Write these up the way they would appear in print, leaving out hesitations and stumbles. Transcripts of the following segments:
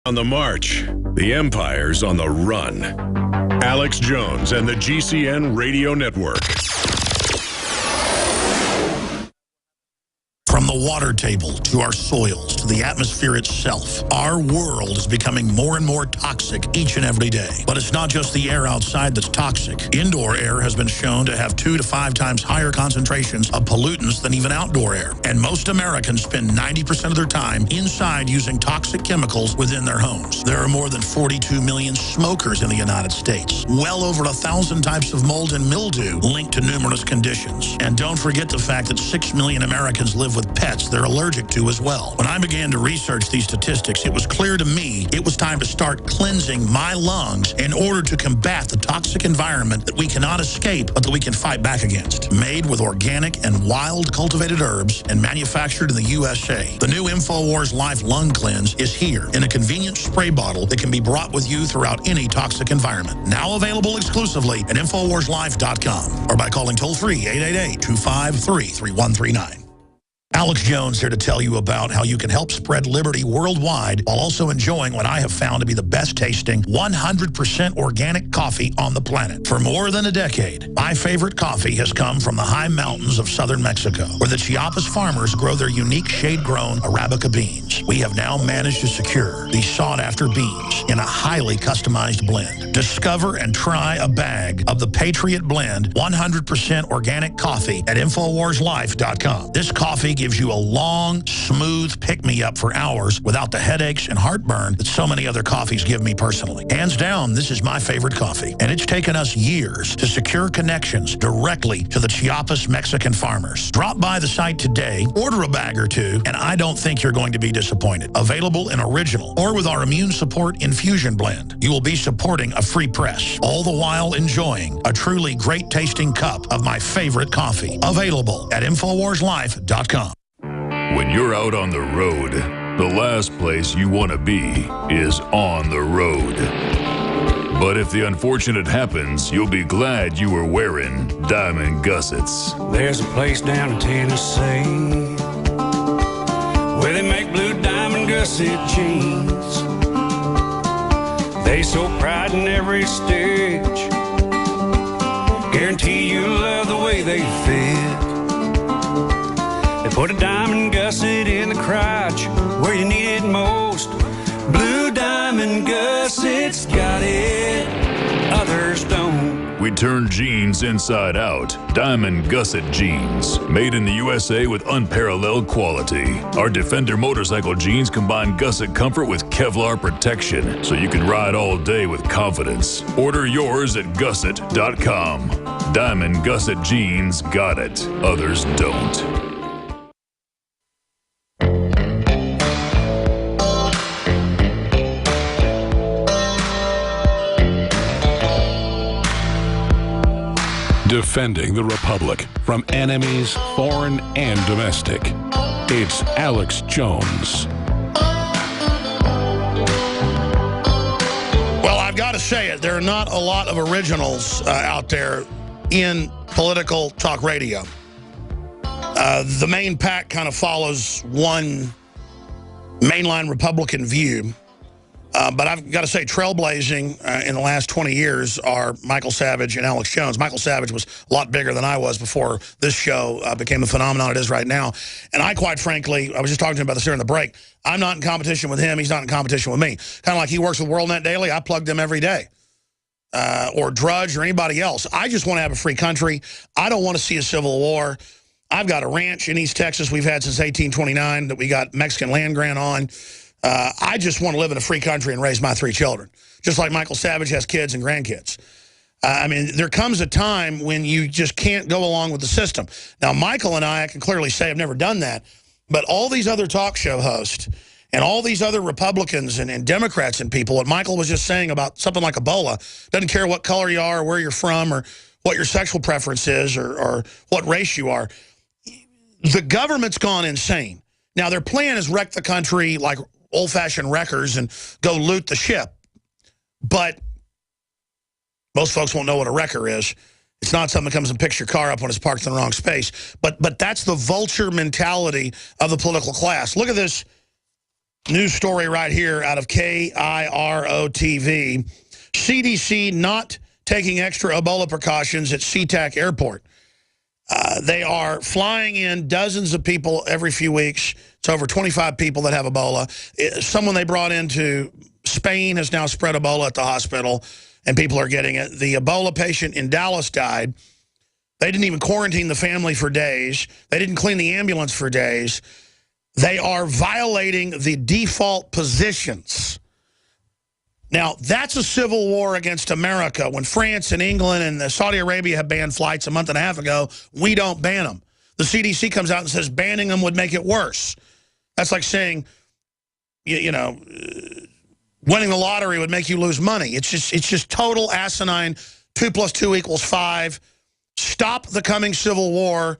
On the march, the empire's on the run. Alex Jones and the GCN Radio Network. From the water table to our soils to the atmosphere itself, our world is becoming more and more toxic each and every day. But it's not just the air outside that's toxic. Indoor air has been shown to have 2 to 5 times higher concentrations of pollutants than even outdoor air. And most Americans spend 90% of their time inside using toxic chemicals within their homes. There are more than 42 million smokers in the United States. Well over 1,000 types of mold and mildew linked to numerous conditions. And don't forget the fact that 6 million Americans live with pets they're allergic to as well. When I began to research these statistics, it was clear to me it was time to start cleansing my lungs in order to combat the toxic environment that we cannot escape, but that we can fight back against. Made with organic and wild cultivated herbs and manufactured in the USA, the new InfoWars Life Lung Cleanse is here in a convenient spray bottle that can be brought with you throughout any toxic environment. Now available exclusively at InfoWarsLife.com or by calling toll-free 888-253-3139. Alex Jones here to tell you about how you can help spread liberty worldwide while also enjoying what I have found to be the best tasting 100% organic coffee on the planet. For more than a decade, my favorite coffee has come from the high mountains of southern Mexico, where the Chiapas farmers grow their unique shade-grown Arabica beans. We have now managed to secure these sought-after beans in a highly customized blend. Discover and try a bag of the Patriot Blend 100% organic coffee at InfoWarsLife.com. This coffee gives you a long, smooth pick-me-up for hours without the headaches and heartburn that so many other coffees give me personally. Hands down, this is my favorite coffee, and it's taken us years to secure connections directly to the Chiapas Mexican farmers. Drop by the site today, order a bag or two, and I don't think you're going to be disappointed. Available in original or with our Immune Support Infusion Blend. You will be supporting a free press, all the while enjoying a truly great-tasting cup of my favorite coffee. Available at InfoWarsLife.com. When you're out on the road, the last place you want to be is on the road. But if the unfortunate happens, you'll be glad you were wearing diamond gussets. There's a place down in Tennessee where they make blue diamond gusset jeans. They so pride in every stitch, guarantee you love the way they fit. They put a diamond gusset in the crotch where you need it most. Blue diamond gussets got it, others don't. We turn jeans inside out. Diamond gusset jeans, made in the USA with unparalleled quality. Our Defender motorcycle jeans combine gusset comfort with Kevlar protection, so you can ride all day with confidence. Order yours at gusset.com. Diamond gusset jeans got it, others don't. Defending the Republic from enemies, foreign and domestic. It's Alex Jones. Well, I've got to say it. There are not a lot of originals out there in political talk radio. The main pack kind of follows one mainline Republican view. But I've got to say, trailblazing in the last 20 years are Michael Savage and Alex Jones. Michael Savage was a lot bigger than I was before this show became the phenomenon it is right now. And I, quite frankly, I was just talking to him about this during the break. I'm not in competition with him. He's not in competition with me. Kind of like he works with WorldNet Daily. I plug them every day. Or Drudge or anybody else. I just want to have a free country. I don't want to see a civil war. I've got a ranch in East Texas we've had since 1829 that we got Mexican land grant on. I just want to live in a free country and raise my 3 children, just like Michael Savage has kids and grandkids. I mean, there comes a time when you just can't go along with the system. Now, Michael and I can clearly say I've never done that, but all these other talk show hosts and all these other Republicans and Democrats and people, what Michael was just saying about something like Ebola, doesn't care what color you are or where you're from or what your sexual preference is or what race you are. The government's gone insane. Now, their plan is wreck the country like old-fashioned wreckers and go loot the ship. But most folks won't know what a wrecker is. It's not something that comes and picks your car up when it's parked in the wrong space. But that's the vulture mentality of the political class. Look at this News story right here out of KIRO-TV. CDC not taking extra Ebola precautions at SeaTac Airport. They are flying in dozens of people every few weeks. It's over 25 people that have Ebola. Someone they brought into Spain has now spread Ebola at the hospital, and people are getting it. The Ebola patient in Dallas died. They didn't even quarantine the family for days. They didn't clean the ambulance for days. They are violating the default positions. Now, that's a civil war against America. When France and England and Saudi Arabia have banned flights a month and a half ago, we don't ban them. The CDC comes out and says banning them would make it worse. That's like saying, you know, winning the lottery would make you lose money. It's just total asinine. 2 + 2 = 5. Stop the coming civil war.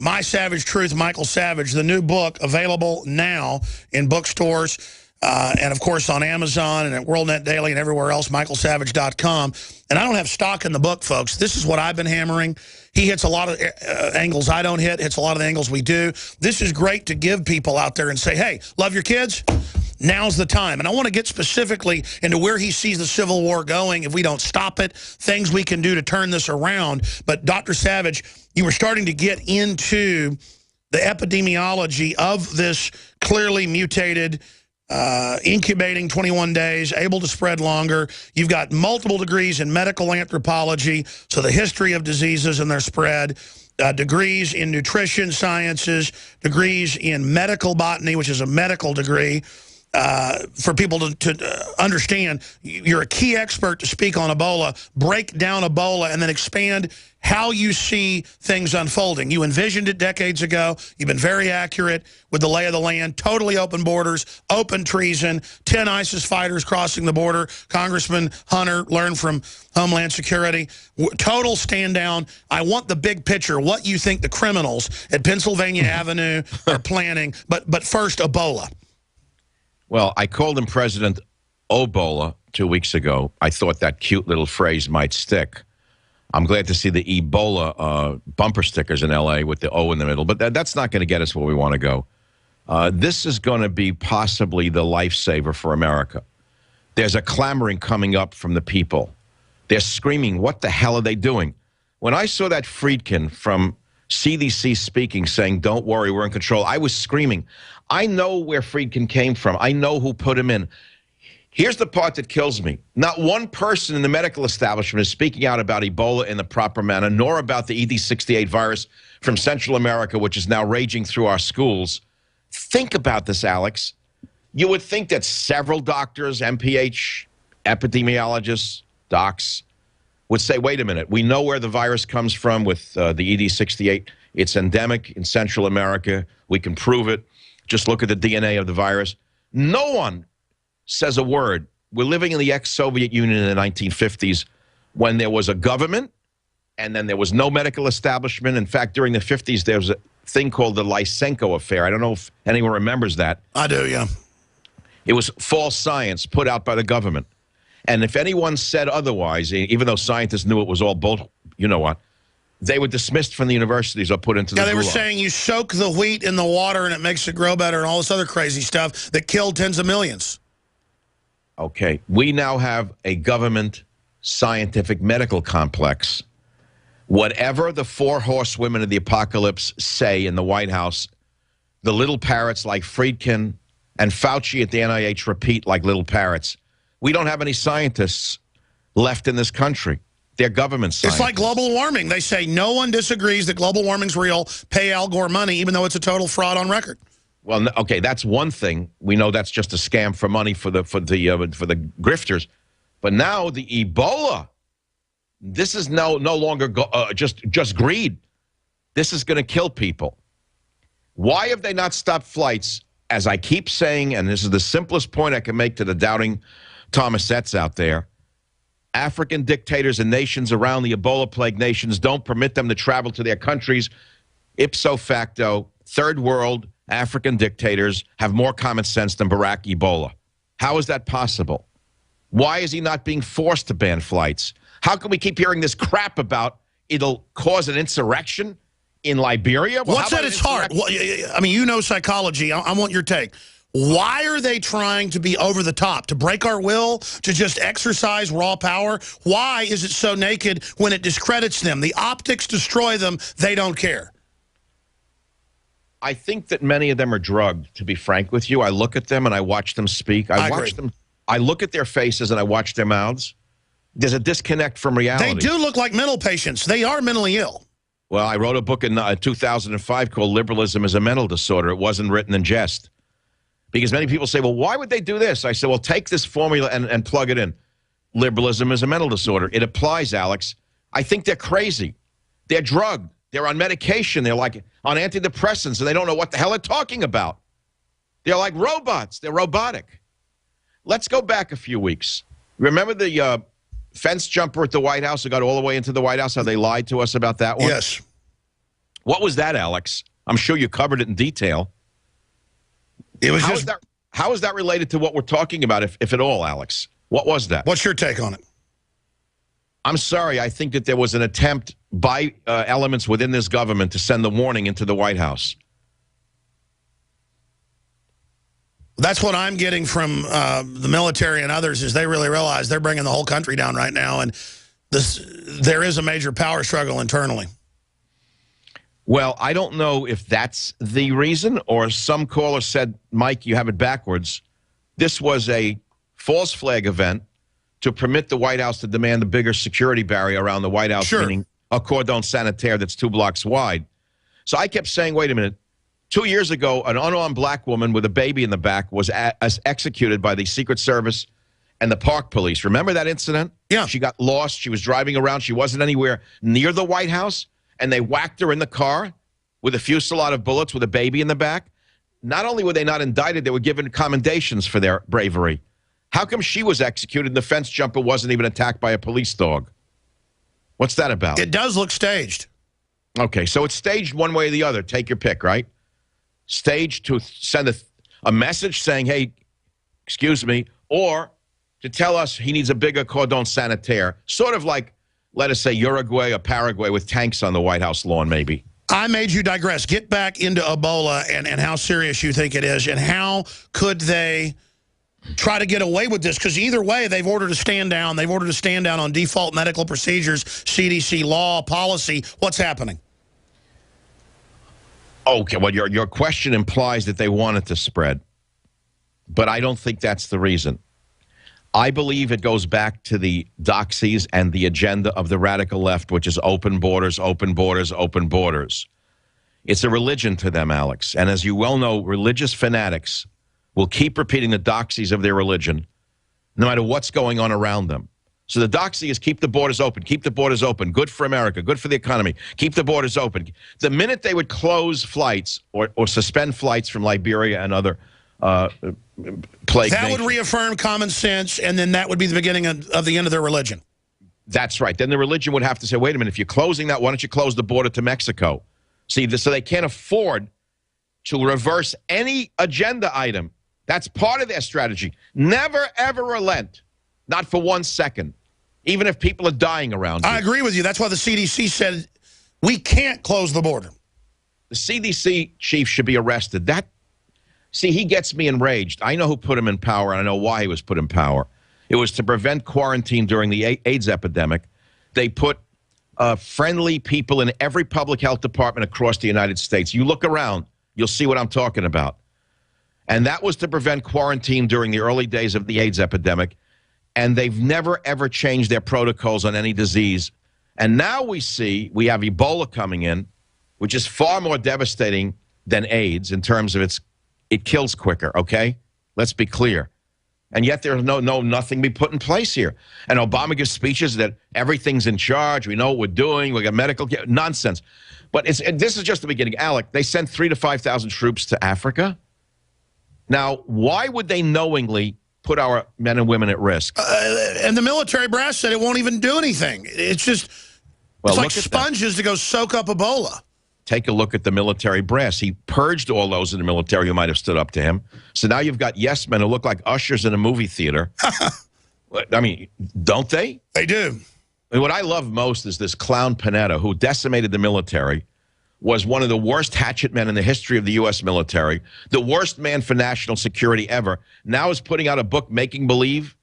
My Savage Truth, Michael Savage, the new book, available now in bookstores and, of course, on Amazon and at WorldNet Daily and everywhere else, michaelsavage.com. And I don't have stock in the book, folks. This is what I've been hammering. He hits a lot of angles I don't hits a lot of the angles we do. This is great to give people out there and say, hey, love your kids? Now's the time. And I want to get specifically into where he sees the Civil War going if we don't stop it, things we can do to turn this around. But Dr. Savage, you were starting to get into the epidemiology of this clearly mutated, incubating 21 days, able to spread longer. You've got multiple degrees in medical anthropology, so the history of diseases and their spread, degrees in nutrition sciences, degrees in medical botany, which is a medical degree. For people to understand, you're a key expert to speak on Ebola, break down Ebola, and then expand how you see things unfolding. You envisioned it decades ago. You've been very accurate with the lay of the land, totally open borders, open treason, 10 ISIS fighters crossing the border. Congressman Hunter learned from Homeland Security. Total stand down. I want the big picture, what you think the criminals at Pennsylvania Avenue are planning. But first, Ebola. Well, I called him President Obola 2 weeks ago. I thought that cute little phrase might stick. I'm glad to see the Ebola bumper stickers in L.A. with the O in the middle, but that's not going to get us where we want to go. This is going to be possibly the lifesaver for America. There's a clamoring coming up from the people. They're screaming, what the hell are they doing? When I saw that Friedkin from CDC speaking, saying, don't worry, we're in control, I was screaming. I know where Friedkin came from. I know who put him in. Here's the part that kills me. Not one person in the medical establishment is speaking out about Ebola in the proper manner, nor about the ED68 virus from Central America, which is now raging through our schools. Think about this, Alex. You would think that several doctors, MPH, epidemiologists, docs, would say, wait a minute, we know where the virus comes from with the ED68. It's endemic in Central America. We can prove it. Just look at the DNA of the virus. No one says a word. We're living in the ex-Soviet Union in the 1950s when there was a government and then there was no medical establishment. In fact, during the 50s, there was a thing called the Lysenko affair. I don't know if anyone remembers that. I do, yeah. It was false science put out by the government. And if anyone said otherwise, even though scientists knew it was all bull, you know what, they were dismissed from the universities or put into the gulag. They were saying you soak the wheat in the water and it makes it grow better and all this other crazy stuff that killed tens of millions. Okay, we now have a government scientific medical complex. Whatever the 4 horsewomen of the apocalypse say in the White House, the little parrots like Friedkin and Fauci at the NIH repeat like little parrots. We don't have any scientists left in this country. They're government scientists. It's like global warming. They say no one disagrees that global warming's real. Pay Al Gore money, even though it's a total fraud on record. Well, okay, that's one thing. We know that's just a scam for money for the grifters. But now the Ebola, this is no longer just greed. This is going to kill people. Why have they not stopped flights? As I keep saying, and this is the simplest point I can make to the doubting Thomasettes out there, African dictators and nations around the Ebola-plagued nations don't permit them to travel to their countries. Ipso facto, third world African dictators have more common sense than Barack Ebola. How is that possible? Why is he not being forced to ban flights? How can we keep hearing this crap about it'll cause an insurrection in Liberia? Well, what's at its heart? Well, I mean, you know psychology. I want your take. Why are they trying to be over the top, to break our will, to just exercise raw power? Why is it so naked when it discredits them? The optics destroy them. They don't care. I think that many of them are drugged, to be frank with you. I look at them and I watch them speak. I watch them. I look at their faces and I watch their mouths. There's a disconnect from reality. They do look like mental patients. They are mentally ill. Well, I wrote a book in 2005 called Liberalism is a Mental Disorder. It wasn't written in jest. Because many people say, well, why would they do this? I said, well, take this formula and plug it in. Liberalism is a mental disorder. It applies, Alex. I think they're crazy. They're drugged. They're on medication. They're like on antidepressants, and they don't know what the hell they're talking about. They're like robots. They're robotic. Let's go back a few weeks. Remember the fence jumper at the White House who got all the way into the White House, how they lied to us about that one? Yes. What was that, Alex? I'm sure you covered it in detail. It was how is that related to what we're talking about, if at all, Alex? What was that? What's your take on it? I'm sorry. I think that there was an attempt by elements within this government to send the warning into the White House. That's what I'm getting from the military and others, is they really realize they're bringing the whole country down right now, and there is a major power struggle internally. Well, I don't know if that's the reason, or some caller said, Mike, you have it backwards. This was a false flag event to permit the White House to demand a bigger security barrier around the White House, sure, meaning a cordon sanitaire that's 2 blocks wide. So I kept saying, wait a minute. 2 years ago, an unarmed black woman with a baby in the back was executed by the Secret Service and the Park Police. Remember that incident? Yeah. She got lost. She was driving around. She wasn't anywhere near the White House, and they whacked her in the car with a fusillade of bullets with a baby in the back. Not only were they not indicted, they were given commendations for their bravery. How come she was executed and the fence jumper wasn't even attacked by a police dog? What's that about? It does look staged. Okay, so it's staged one way or the other. Take your pick, right? Staged to send a message saying, hey, excuse me, or to tell us he needs a bigger cordon sanitaire, sort of like, let us say, Uruguay or Paraguay with tanks on the White House lawn, maybe. I made you digress. Get back into Ebola and how serious you think it is, and how could they try to get away with this? Because either way, they've ordered a stand down. They've ordered a stand down on default medical procedures, CDC law, policy. What's happening? Okay, well, your question implies that they want it to spread. But I don't think that's the reason. I believe it goes back to the doxies and the agenda of the radical left, which is open borders, open borders, open borders. It's a religion to them, Alex. And as you well know, religious fanatics will keep repeating the doxies of their religion, no matter what's going on around them. So the doxy is keep the borders open, keep the borders open, good for America, good for the economy, keep the borders open. The minute they would close flights or suspend flights from Liberia and other plague that nations, would reaffirm common sense, and then that would be the beginning of the end of their religion. That's right. Then the religion would have to say, wait a minute, if you're closing that, why don't you close the border to Mexico? See, so they can't afford to reverse any agenda item. That's part of their strategy. Never, ever relent. Not for 1 second. Even if people are dying around you. I agree with you. That's why the CDC said we can't close the border. The CDC chief should be arrested. See, he gets me enraged. I know who put him in power, and I know why he was put in power. It was to prevent quarantine during the AIDS epidemic. They put friendly people in every public health department across the United States. You look around, you'll see what I'm talking about. And that was to prevent quarantine during the early days of the AIDS epidemic. And they've never, ever changed their protocols on any disease. And now we have Ebola coming in, which is far more devastating than AIDS in terms of it kills quicker, okay? Let's be clear. And yet there's nothing be put in place here. And Obama gives speeches that everything's in charge. We know what we're doing. We got medical care. Nonsense. But this is just the beginning. Alec, they sent 3,000 to 5,000 troops to Africa. Now, why would they knowingly put our men and women at risk? And the military brass said it won't even do anything. It's just, it's like sponges to go soak up Ebola. Take a look at the military brass. He purged all those in the military who might have stood up to him. So now you've got yes men who look like ushers in a movie theater. I mean, don't they? They do. I mean, what I love most is this clown Panetta who decimated the military, was one of the worst hatchet men in the history of the U.S. military, the worst man for national security ever, now is putting out a book, Making Believe.